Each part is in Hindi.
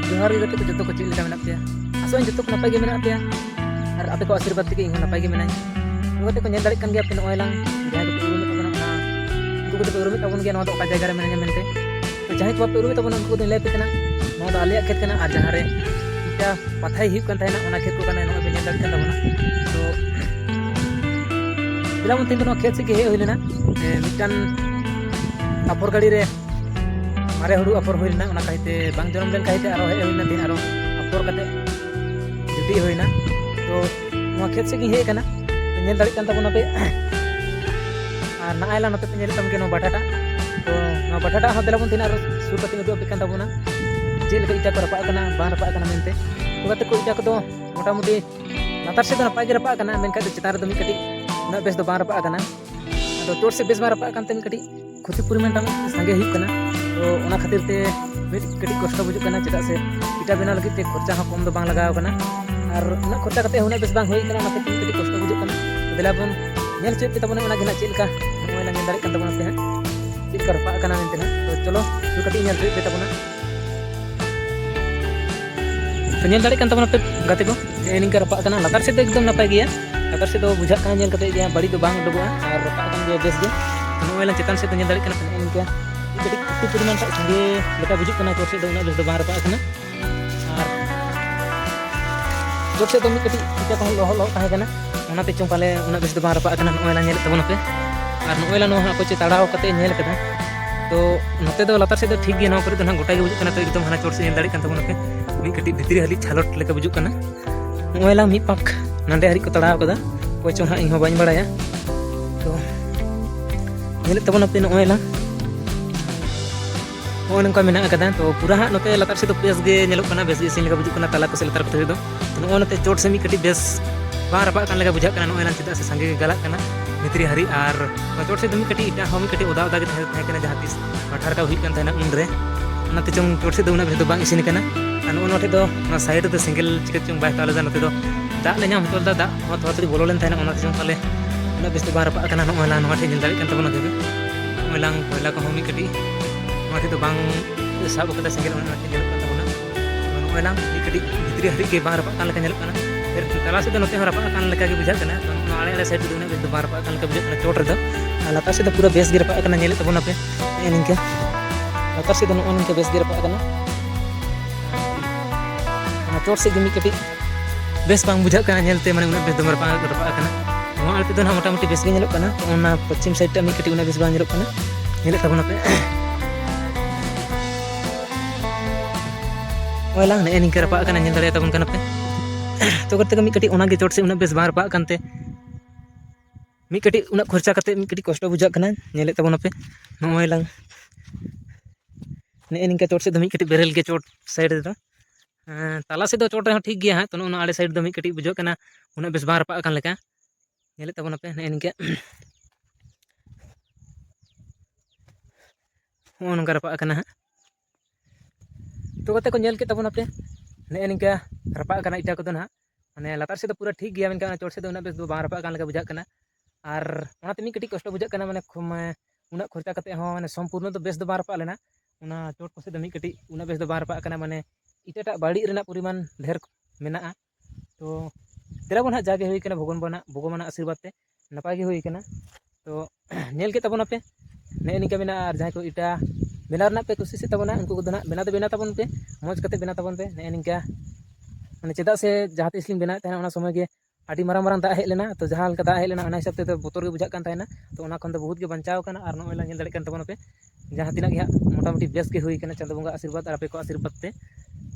जोहार गे गाते को जतो को चेक लेका मेना पेया आसों जतो को नपाय गे मेना पेया और आपे को आशीर्वाद तेगे इन नपाय गे मेनाई गाते को नेल दाड़े कान गे आपे नोय लांग जहां को उरुम तबना ना उनको को उरुम तबन गे नवा तो का जायगा रे मेना मेनते तो जहां को आपे उरुम तबना उनको तो ले पे कना नवा तो आलिया खेत कना और जहां रे इटा पथाई हिप kan थायना ओना खेत को कना नवा पे नेल दाड़े kan तबना तो बिलाम तीन दिन खेत से के हे होइलेना मिटान अफर गाड़ी रे मारे हुडू अफर होइलेना ओना काहिते बांग जनम लेन काहिते आरो हे होइना दिन आरो अफर काते जुटी होइना तो नवा खेत से के हे कना नेल दाड़ी kan tabona पे और नायला नते पे नेल तम के नो बटाटा तो नो बटाटा हो देला बन दिन आरो सुर कते उदु पे kan tabona जे लेके इटा को रपा कना बा रपा कना मेनते तो कते को इटा को दो मोटा मोटी लातार से तो नपाय गे रपा कना मेन का चितार दो मी कटी ना बेस दो बा रपा कना तो चोट से बेस बा रपा kan ते मी कटी खुशी परिमाण तम संगे हिप कना तो ओना खातिर ते मिट कटी कष्ट बुजु कना चेदा से इटा बेना लगी ते खर्चा हा कम दो बांग लगाव कना और ना खर्चा कते होना बेस बांग होई कना ना कटी कटी कष्ट बुजु कना देला बन नेल चेक पे तबना ओना गिना चेलका मोय ला नेल दाड़ी kan तबना पे चेक कर रपा कना मेनते तो चलो तू कटी नेल चेक पे तबना तो नेल दाड़ी kan तबना पे गाते को एनिंग कर रपा कना लातार से तो एकदम नपाय गया लातार से तो बुझा कना नेल कते गया बड़ी तो बांग डबुआ और रपा kan गया बेस गे मोय ला चेतन से तो नेल दाड़ी kan एनिंग का कटी कुटी परिमाण ता संगे लेका बुझु कना तो से दो ना बेस दो बांग रपा कना और जोर से तो मी कटी इटा तो लो लो ताहे कना ओना ते चों पाले ओना बेस दो बांग रपा कना मोय ला नेल तबना पे और नोय ला नो हा को चे ताड़ाव कते नेल कदा तो नते दो लातार से तो ठीक गे नो करे तो ना गोटा गे बुझु कना तो एकदम हाना चोट से नेल दाड़ी kan तबना पे मी कटी भितरी हली छालोट लेका बुझु कना मोय ला मी पाक नंदे हरी को ताड़ाव कदा कोई चों हा इन हो बाñ बड़ाया तो नेल तबना पे नोय ला ओ नंका मेना कदा तो पूरा हा नते लातार से तो बेस गे नेलो कना बेस गे सिन लेका बुझु कना ताला को से लातार को दो तो नो नते चोट से मी कटी बेस बा रपा kan लेका बुझा कना नोय ला चिदा से संगे गला कना भितरी हरी और चोट से दमी कटी इटा हम कटी ओदा ओदा के थाय कना जहां तीस पठार का हुई kan थायना उन रे नते चों चोट से दोना बेस दो बांग इसिन कना और नोटे दो ना साइड दो सिंगल चिकट चों बाय ताला नते दो दा ले ᱧᱟᱢ ᱦᱚᱛᱚ दा ᱱᱚᱣᱟ ᱛᱚᱲᱛᱤ ᱵᱚᱞᱚ ᱞᱮᱱ ᱛᱟᱦᱮᱱᱟ ᱚᱱᱟ ᱛᱮᱡᱚᱝ ᱯᱟᱞᱮ ᱚᱱᱟ ᱵᱮᱥ ᱫᱚ ᱵᱟᱝ ᱨᱟᱯᱟᱜ ᱠᱟᱱᱟ ᱱᱚᱜᱼᱚᱭ ᱱᱚᱣᱟ ᱴᱷᱮᱡ ᱧᱮᱞ ᱫᱟᱲᱮᱭᱟᱜ ᱠᱟᱱ ᱛᱟᱵᱚᱱᱟ ᱛᱚᱵᱮ ᱱᱚᱜᱼᱚᱭ ᱞᱟᱝ ᱠᱚᱭᱞᱟ ᱠᱚᱦᱚᱸ ᱢᱤᱫ ᱠᱟᱹᱴᱤᱡ ᱱᱚᱣᱟ ᱴᱷᱮᱡ ᱫᱚ ᱵᱟᱝ ᱥᱟᱵ ᱠᱟᱫᱟ ᱥᱮᱸᱜᱮᱞ ᱚᱱᱟ ᱴᱷᱮᱡ ᱧᱮᱞᱚᱜ ᱠᱟᱱ ᱛᱟᱵᱚᱱᱟ ᱱᱚᱜᱼᱚᱭ ᱞᱟᱝ ᱢᱤᱫ ᱠᱟᱹᱴᱤᱡ ᱵᱷᱤᱛᱨᱤ ᱦᱟᱹᱨᱤᱡ ᱜᱮ ᱵᱟᱝ ᱨᱟᱯᱟᱜ ᱠᱟᱱ ᱞᱮᱠᱟ ᱧᱮᱞᱚᱜ ᱠᱟᱱᱟ ᱯᱷᱤᱨ ᱛᱟᱞᱟ ᱥᱮᱫ ᱫᱚ ᱱᱚᱛᱮ ᱦᱚᱸ ᱨᱟᱯᱟᱜ ᱠᱟᱱ ᱞᱮᱠᱟ ᱜᱮ ᱵᱩᱡᱷᱟᱹᱜ ᱠᱟᱱᱟ ᱛᱚ ᱱᱚᱣᱟ ᱟᱲᱮ ᱟᱲᱮ ᱥᱟᱭᱤᱰ ᱨᱮᱫᱚ ᱩᱱᱟᱹᱜ ᱵᱮᱥ ᱫᱚ ᱵᱟᱝ ᱨᱟᱯᱟᱜ ᱠᱟᱱ ᱞᱮᱠᱟ ᱵᱩᱡᱷᱟᱹᱜ ᱠᱟᱱᱟ ᱪᱚᱴ ᱨᱮᱫᱚ ᱟᱨ ᱞᱟᱛᱟᱨ ᱥᱮᱫ ᱫᱚ ᱯᱩᱨᱟᱹ ᱵᱮᱥ ᱜᱮ ᱨᱟᱯᱟᱜ ᱠᱟᱱᱟ ᱧᱮᱞᱮᱫ ᱛᱟᱵᱚᱱᱟ ᱯᱮ ᱱᱤᱝᱠᱟᱹ ᱞᱟᱛᱟर ᱥᱮᱫ ᱫᱚ ᱱᱚᱜᱼᱚ ᱱᱤᱝᱠᱟᱹ ᱵᱮᱥ ᱜᱮ ᱨᱟᱯᱟᱜ ᱠᱟᱱᱟ ᱚᱱᱟ ᱪᱚᱴ ᱥᱮᱫ ᱜᱮ ᱢᱤᱫ ᱠᱟᱹᱴᱤᱡ बेस बांग बुझा कना नेलते माने उना बेस दम रपा कना नोआ आलते दो ना मोटा मोटी बेस गे नेलोग कना ओना पश्चिम साइड ता मी कटी उना बेस बांग नेलोग कना नेले तबना पे ओयलांग ने निंका रपा कना नेल दाड़े तबन कना पे तो करते मी कटी ओना गे चोट से उना बेस बांग रपा कानते मी कटी उना खर्चा कते मी कटी कष्ट बुझा कना नेले तबना पे नोयलांग ने निंका चोट से दो मी कटी बेरल गे चोट साइड दो ताला से दो चोट रहा ठीक गया हाँ तो ना आड़े साइड दो मी कटी बुझो कना उना बेस बांग रपा कान लेका नेले तबना पे ने निंका ओ नंका रपा कना हाँ तो कते को नेल के तबना पे ने निंका रपा कना इटा को दो ना माने लातार से तो पूरा ठीक गया मेनका चोट से दो उना बेस दो बांग रपा कान लेका बुझा कना और ओनाते मी कटी कष्ट बुझा कना माने उना खर्चा कते हो माने संपूर्ण तो बेस दो बांग रपा लेना उना चोट को से दो मी कटी उना बेस दो बांग रपा कना माने इटाटा बाड़ी रेना परिमाण ढेर मेना तो तेरा बन जागे हुई कना भगवान आशीर्वाद ते नपाय गे हुई कना तो नेल के तबना पे ने निका मेना और जहां को इटा बेना रना पे कोशिश तबना उनको को दना बेना तो बेना तबन पे मौज कते बेना तबन पे ने निका माने चेदा से जहां तीस लिंग बेना तहना ओना समय गे आडी माराम माराम दा हेज लेना तो जहां लका दा हेज लेना ओना हिसाब ते बोतर गे बुझा कान तायना तो ओना खन तो बहुत गे बंचाव कना और नोय ला नेल दाड़े कान तबना पे जहां तिना गे मोटा मोटी बेस गे हुई कना चंद बंगा आशीर्वाद और आपे को आशीर्वाद ते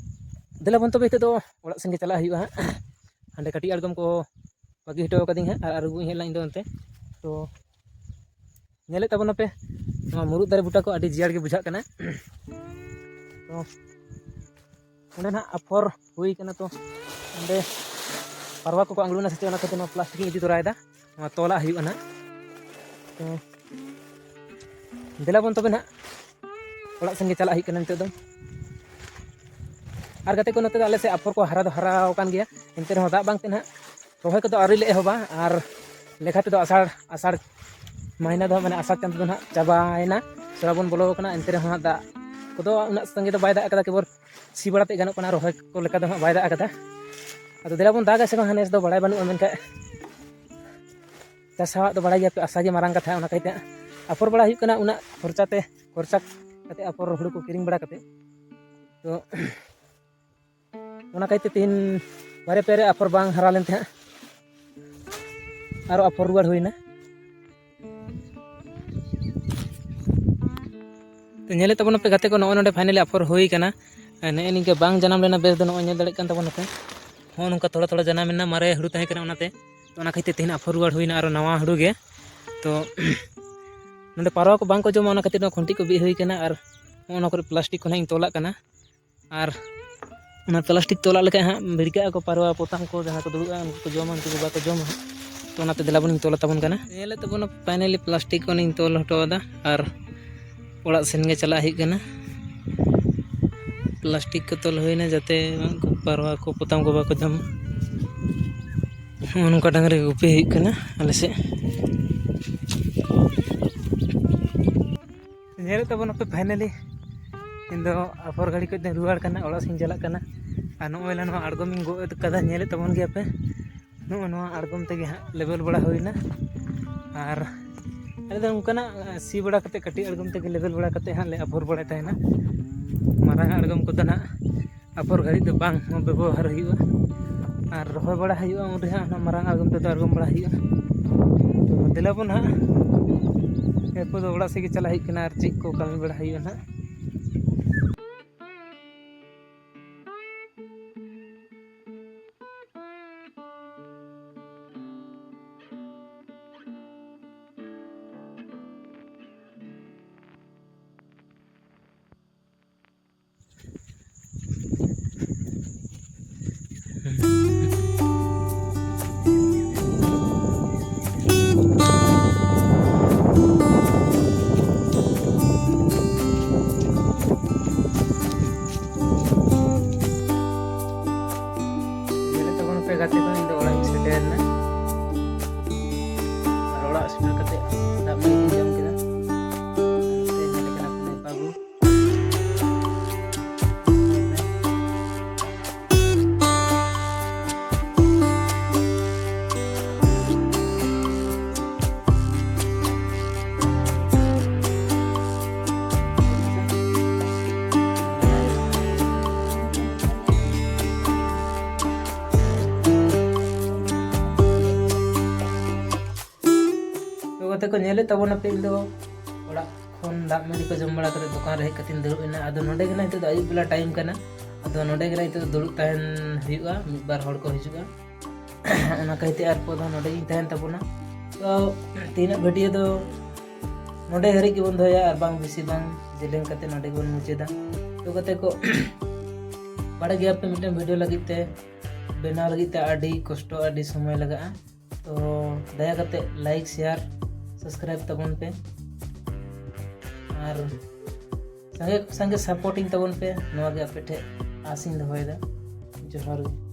दिला बन तब तो ओड़ा संगे चला हुआ हाँ कटी आड़गम को बागी हटो कदी हाँ और अगुई हेला इन अंते तो नेले तबना पे मुरुद दारे बुटा को आड़ी जियाड़ गे बुझा कना तो ओंडे ना अफर हुई कना तो ओंडे पारवा को आंगलुना से ओना कते प्लास्टिक इदी तोरायदा तोला हुआ ना तो दिला बन तबे ना ओड़ा संगे चला हुई कना निते दो और गाते को नते आले से अफर को हरा दो हराव कान गया इनते रहो दा बांगते ना रोहय को तो आरी ले एहोबा और लेखा ते दो आषाढ़ महीना दो माने आषाढ़ चांद दो ना चाबायना श्रावण बोलो कना इनते रहो दा ᱠᱚᱫᱚ ᱩᱱᱟᱹᱜ ᱥᱟᱸᱜᱮ ᱫᱚ ᱵᱟᱭ ᱫᱟᱜ ᱠᱟᱫᱟ, ᱠᱮᱵᱚᱞ ᱥᱤ ᱵᱟᱲᱟᱛᱮ ᱜᱟᱱᱚᱜ ᱠᱟᱱᱟ, ᱨᱚᱦᱚᱭ ᱠᱚ ᱞᱮᱠᱟ ᱫᱚ ᱦᱟᱸᱜ ᱵᱟᱭ ᱫᱟᱜ ᱠᱟᱫᱟ᱾ ᱟᱫᱚ ᱫᱮᱞᱟ ᱵᱚᱱ ᱫᱟᱜᱟ ᱥᱮ ᱵᱟᱝ ᱱᱮᱥ ᱫᱚ ᱵᱟᱲᱟᱭ ᱵᱟᱹᱱᱩᱜᱼᱟ, ᱢᱮᱱᱠᱷᱟᱱ ᱪᱟᱥᱟᱣᱟᱜ ᱫᱚ ᱵᱟᱲᱟᱭ ᱜᱮᱭᱟ ᱯᱮ, ᱟᱥᱟ ᱜᱮ ᱢᱟᱨᱟᱝ ᱠᱟᱛᱷᱟ, ᱚᱱᱟ ᱠᱟᱭᱛᱮ ᱟᱯᱷᱚᱨ ᱵᱟᱲᱟ ᱦᱩᱭᱩᱜ ᱠᱟᱱᱟ ᱩᱱᱟᱹᱜ ᱠᱷᱚᱨᱪᱟ ᱠᱟᱛᱮ ᱟᱯᱷᱚᱨ ᱦᱩᱲᱩ ᱠᱚ ᱠᱤᱨᱤᱧ ᱵᱟᱲᱟ ᱠᱟᱛᱮ, ᱛᱚ ᱚᱱᱟ ᱠᱟᱭᱛᱮ ᱛᱮᱦᱮᱧ ᱵᱟᱨᱭᱟ ᱯᱮᱭᱟ ᱟᱯᱷᱚᱨ ᱵᱟᱝ ᱦᱟᱨᱟ ᱞᱮᱱ ᱛᱟᱦᱮᱸᱫ ᱟᱨᱚ ᱟᱯᱷᱚᱨ ᱨᱩᱣᱟᱹᱲ ᱦᱩᱭᱱᱟ᱾ ᱛᱚ ᱧᱮᱞᱮᱫ ᱛᱟᱵᱚᱱᱟᱯᱮ ᱜᱟᱛᱮ ᱠᱚ, ᱱᱚᱜᱼᱚᱭ ᱱᱚᱰᱮ ᱯᱷᱟᱭᱱᱟᱞᱤ ᱟᱯᱷᱚᱨ ᱦᱩᱭ ᱠᱟᱱᱟ᱾ ᱱᱮᱜᱼᱮ ᱱᱤᱝᱠᱟᱹ ᱵᱟᱝ ᱡᱟᱱᱟᱢ ᱞᱮᱱᱟ ᱵᱮᱥ ᱫᱚ, ᱱᱚᱜᱼᱚᱭ ᱧᱮᱞ ᱫᱟᱲᱮᱭᱟᱜ ᱠᱟᱱ ᱛᱟᱵᱚᱱᱟᱯᱮ, ᱦᱚᱸ ᱱᱚᱝᱠᱟ ᱛᱷᱚᱲᱟ ᱛᱷᱚᱲᱟ ᱡᱟᱱᱟᱢ ᱮᱱᱟ, ᱢᱟᱨᱮ ᱦᱩᱲᱩ ᱛᱟᱦᱮᱸ ᱠᱟᱱᱟ ᱚᱱᱟᱛᱮ, ᱛᱚ ᱚᱱᱟ ᱠᱷᱟᱹᱛᱤᱨ ᱛᱮᱦᱮᱧ ᱟᱯᱷᱚᱨ ᱨᱩᱣᱟᱹᱲ ᱦᱩᱭᱱᱟ ᱟᱨᱚ ᱱᱟᱣᱟ ᱦᱩᱲᱩ ᱜᱮ᱾ ᱛᱚ ᱱᱚᱰᱮ ᱯᱟᱨᱣᱟ ᱠᱚ ᱵᱟᱝ ᱠᱚ ᱡᱚᱢᱟ, ᱚᱱᱟ ᱠᱷᱟᱹᱛᱤᱨ ᱠᱷᱩᱱᱴᱤ ᱠᱚ ᱵᱤᱫ ᱦᱩᱭ ᱠᱟᱱᱟ, ᱟᱨ ᱚᱱᱟ ᱠᱚᱨᱮ ᱯᱞᱟᱥᱴᱤᱠ ᱠᱚ ᱱᱟᱜ ᱤᱧ ᱛᱚᱞᱟᱜ ᱠᱟᱱᱟ, ᱟᱨ ᱚᱱᱟ ᱯᱞᱟᱥᱴᱤᱠ ᱛᱚᱞᱟᱜ ᱞᱮᱠᱷᱟᱡ ᱦᱟᱸᱜ ᱵᱷᱤᱲᱠᱟᱹᱜ ᱟᱠᱚ ᱯᱟᱨᱣᱟ ᱯᱚᱛᱟᱢ ᱠᱚ, ᱡᱟᱦᱟᱸ ᱠᱚ ᱫᱩᱲᱩᱵᱼᱟ ᱩᱱᱠᱩ ᱠᱚ ᱡᱚᱢᱟ, ᱩᱱᱠᱩ ᱠᱚ ᱵᱟᱠᱚ ᱡᱚᱢᱟ ᱦᱟᱸᱜ, ᱛᱚ ᱚᱱᱟᱛᱮ ᱫᱮᱞᱟ ᱵᱚᱱᱤᱧ ᱛᱚᱞ ᱛᱟᱵᱚᱱ ᱠᱟᱱᱟ᱾ ᱧᱮᱞᱮᱫ ᱛᱟᱵᱚᱱᱟ ᱯᱷᱟᱭᱱᱟᱞᱤ ᱯᱞᱟᱥᱴᱤᱠ ᱠᱚᱞᱤᱧ ᱛᱚᱞ ᱦᱚᱴᱚᱣᱟᱫᱟ, ᱟᱨ ᱚᱲᱟᱜ ᱥᱮᱱ ᱜᱮ ᱪᱟᱞᱟᱜ ᱦᱩᱭᱩᱜ ᱠᱟᱱᱟ᱾ ᱯᱞᱟᱥᱴᱤᱠ ᱠᱚ ᱛᱚᱞ ᱦᱩᱭᱱᱟ ᱡᱟᱛᱮ ᱩᱱᱠᱩ ᱯᱟᱨᱣᱟ ᱠᱚ ᱯᱚᱛᱟᱢ ᱠᱚ ᱵᱟᱠᱚ ᱡᱚᱢ᱾ ᱱᱚᱜᱼᱚ ᱱᱚᱝᱠᱟ ᱰᱟᱝᱨᱤ ᱜᱩᱯᱤ ᱦᱩᱭᱩᱜ ᱠᱟᱱᱟ ᱟᱞᱮ ᱥᱮᱫ᱾ ᱧᱮᱞᱮᱫ ᱛᱟᱵᱚᱱᱟᱯᱮ ᱯᱷᱟᱭᱱᱟᱞᱤ ᱤᱧ ᱫᱚ ᱟᱯᱷᱚᱨ ᱜᱷᱟᱹᱲᱤ ᱠᱷᱚᱡ ᱫᱚᱧ ᱨᱩᱣᱟᱹᱲ ᱠᱟᱱᱟ, ᱚᱲᱟᱜ ᱥᱮᱫ ᱤᱧ ᱪᱟᱞᱟᱜ ᱠᱟᱱᱟ, ᱟᱨ ᱱᱚᱜᱼᱚᱭ ᱱᱚᱣᱟ ᱟᱬᱜᱚᱢᱤᱧ ᱜᱚᱫ ᱠᱟᱫᱟ, ᱧᱮᱞᱮᱫ ᱛᱟᱵᱚᱱ ᱜᱮᱭᱟᱯᱮ, ᱱᱚᱜᱼᱚ ᱱᱚᱣᱟ ᱟᱬᱜᱚᱢ ᱛᱮᱜᱮ ᱦᱟᱸᱜ ᱞᱮᱵᱮᱞ ᱵᱟᱲᱟ ᱦᱩᱭᱱᱟ᱾ ᱟᱨ ᱟᱞᱮ ᱫᱚ ᱚᱱᱠᱟᱱᱟᱜ ᱥᱤ ᱵᱟᱲᱟ ᱠᱟᱛᱮ ᱠᱟᱹᱴᱤᱡ ᱟᱬᱜᱚᱢ ᱛᱮᱜᱮ ᱞᱮᱵᱮᱞ ᱵᱟᱲᱟ ᱠᱟᱛᱮ ᱦᱟᱸᱜ ᱞᱮ ᱟᱯᱷᱚᱨ ᱵᱟᱲᱟᱭ ᱛᱟᱦᱮᱱᱟ᱾ ᱢᱟᱨᱟᱝ ᱟᱬᱜᱚᱢ ᱠᱚᱫᱚ ᱱᱟᱜ ᱟᱯᱷᱚᱨ ᱜᱷᱟᱹᱲᱤᱡ ᱫᱚ ᱵᱟᱝ ᱵᱮᱵᱚᱦᱟᱨ ᱦᱩᱭᱩᱜᱼᱟ, ᱟᱨ ᱨᱚᱦᱚᱭ ᱵᱟᱲᱟ ᱦᱩᱭᱩᱜᱼᱟ ᱩᱱ ᱨᱮᱦᱟᱸᱜ ᱚᱱᱟ ᱢᱟᱨᱟᱝ ᱟᱬᱜᱚᱢ ᱛᱮᱫᱚ ᱟᱬᱜᱚᱢ ᱵᱟᱲᱟ ᱦᱩᱭᱩᱜᱼᱟ᱾ ᱛᱚ ᱫᱮᱞᱟᱵᱚᱱ ᱦᱟᱸᱜ ᱮᱨᱯᱚᱨ ᱫᱚ ᱚᱲᱟᱜ ᱥᱮᱫ ᱜᱮ ᱪᱟᱞᱟᱜ ᱦᱩᱭᱩᱜ ᱠᱟᱱᱟ, ᱟᱨ ᱪᱮᱫ ᱠᱚ ᱠᱟᱹᱢᱤ ᱵᱟᱲᱟ ᱦᱩᱭᱩᱜᱼᱟ ᱱᱟᱜ᱾ ᱜᱟᱛᱮ ᱠᱚ ᱤᱧ ᱫᱚ ᱚᱲᱟᱜ ᱤᱧ ᱥᱮᱴᱮᱨᱮᱱᱟ, ᱟᱨ ᱚᱲᱟᱜ ᱥᱮᱴᱮᱨ ᱠᱟᱛᱮ ᱫᱟᱜ ᱢᱟᱹᱰᱤ ᱠᱚᱧ ᱡᱚᱢ ᱠᱮᱫᱟ, ᱱᱚᱛᱮ ᱧᱮᱞᱮ ᱠᱟᱱᱟ ᱯᱮ ᱵᱟᱹᱵᱩ ᱜᱟᱛᱮ ᱠᱚ ᱧᱮᱞᱮᱫ ᱛᱟᱵᱚᱱᱟᱯᱮ, ᱤᱧ ᱫᱚ ᱚᱲᱟᱜ ᱠᱷᱚᱱ ᱫᱟᱜ ᱢᱟᱹᱰᱤ ᱠᱚ ᱡᱚᱢ ᱵᱟᱲᱟ ᱠᱟᱛᱮ ᱫᱚᱠᱟᱱ ᱨᱮ ᱦᱮᱡ ᱠᱟᱛᱮᱧ ᱫᱩᱲᱩᱵ ᱮᱱᱟ᱾ ᱟᱫᱚ ᱱᱚᱰᱮ ᱜᱮ ᱱᱤᱛᱚᱜ ᱫᱚ ᱟᱹᱭᱩᱵ ᱵᱮᱞᱟ ᱴᱟᱭᱤᱢ ᱠᱟᱱᱟ, ᱟᱫᱚ ᱱᱚᱰᱮ ᱜᱮ ᱱᱤᱛᱚᱜ ᱫᱩᱲᱩᱵ ᱛᱟᱦᱮᱱ ᱦᱩᱭᱩᱜᱼᱟ, ᱢᱤᱫ ᱵᱟᱨ ᱦᱚᱲ ᱠᱚ ᱦᱤᱡᱩᱜᱼᱟ, ᱚᱱᱟ ᱠᱟᱭᱛᱮ ᱮᱨᱯᱚᱨ ᱫᱚ ᱱᱚᱰᱮ ᱜᱤᱧ ᱛᱟᱦᱮᱱ ᱛᱟᱵᱚᱱᱟ᱾ ᱛᱚ ᱛᱮᱦᱮᱧᱟᱜ ᱵᱷᱤᱰᱤᱭᱳ ᱫᱚ ᱱᱚᱰᱮ ᱦᱟᱹᱨᱤᱡ ᱜᱮᱵᱚᱱ ᱫᱚᱦᱚᱭᱟ, ᱟᱨ ᱵᱟᱝ ᱵᱮᱥᱤ ᱵᱟᱝ ᱡᱮᱞᱮᱧ ᱠᱟᱛᱮ ᱱᱚᱰᱮ ᱜᱮᱵᱚᱱ ᱢᱩᱪᱟᱹᱫᱟ᱾ ᱛᱚ ᱜᱟᱛᱮ ᱠᱚ ᱵᱟᱲᱟᱭ ᱜᱮᱭᱟᱯᱮ ᱢᱤᱫᱴᱮᱱ ᱵᱷᱤᱰᱤᱭᱳ ᱞᱟᱹᱜᱤᱫ ᱛᱮ ᱵᱮᱱᱟᱣ ᱞᱟᱹᱜᱤᱫ ᱛᱮ ᱟᱹᱰᱤ ᱠᱚᱥᱴᱚ, ᱟᱹᱰᱤ ᱥᱚᱢᱚᱭ ᱞᱟᱜᱟᱜᱼᱟ᱾ ᱛᱚ ᱫᱟᱭᱟ ᱠᱟᱛᱮ ᱞᱟᱭᱤᱠ, ᱥᱮᱭᱟᱨ, ᱥᱟᱵᱥᱠᱨᱟᱭᱤᱵ ᱛᱟᱵᱚᱱ ᱯᱮ, ᱟᱨ ᱥᱟᱸᱜᱮ ᱥᱟᱯᱳᱨᱴᱤᱝ ᱛᱟᱵᱚᱱ ᱯᱮ, ᱱᱚᱣᱟ ᱜᱮ ᱟᱯᱮ ᱴᱷᱮᱡ ᱟᱸᱥᱤᱧ ᱫᱚᱦᱚᱭᱮᱫᱟ᱾ ᱡᱚᱦᱟᱨ ᱜᱮ।